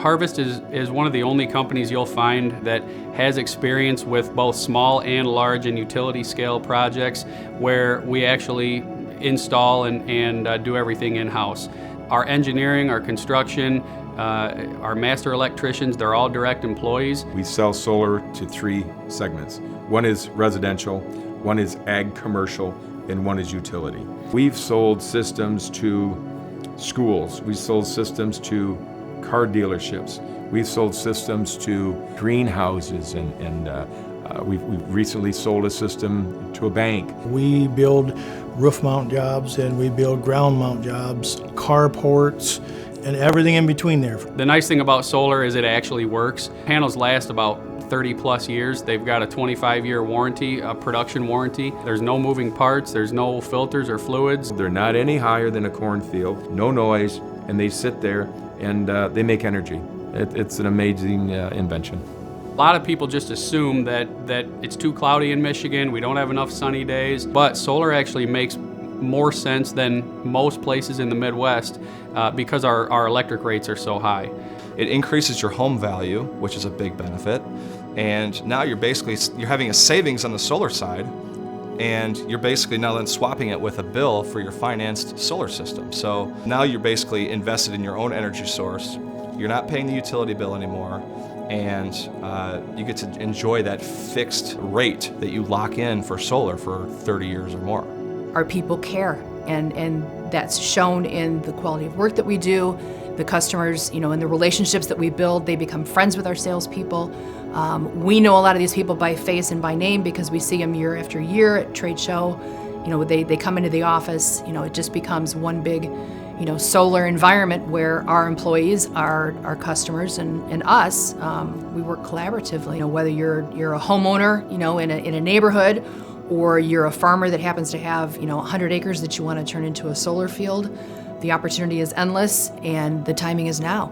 Harvest is one of the only companies you'll find that has experience with both small and large and utility scale projects where we actually install and do everything in-house. Our engineering, our construction, our master electricians, they're all direct employees. We sell solar to 3 segments. One is residential, one is ag commercial, and one is utility. We've sold systems to schools, we've sold systems to car dealerships, we've sold systems to greenhouses, and we've recently sold a system to a bank. We build roof mount jobs and we build ground mount jobs, carports, and everything in between there. The nice thing about solar is it actually works. Panels last about 30 plus years. They've got a 25-year warranty, a production warranty. There's no moving parts, there's no filters or fluids. They're not any higher than a cornfield, no noise, and they sit there and they make energy. It's an amazing invention. A lot of people just assume that it's too cloudy in Michigan, we don't have enough sunny days, but solar actually makes more sense than most places in the Midwest because our electric rates are so high. It increases your home value, which is a big benefit, and now you're having a savings on the solar side, and you're basically now then swapping it with a bill for your financed solar system. So now you're basically invested in your own energy source, you're not paying the utility bill anymore, and you get to enjoy that fixed rate that you lock in for solar for 30 years or more. Our people care, and that's shown in the quality of work that we do, the customers, and the relationships that we build. They become friends with our salespeople. We know a lot of these people by face and by name because we see them year after year at trade show. They come into the office. It just becomes one big, solar environment where our employees are our customers and us. We work collaboratively. Whether you're a homeowner, in a neighborhood, or you're a farmer that happens to have 100 acres that you want to turn into a solar field, the opportunity is endless and the timing is now.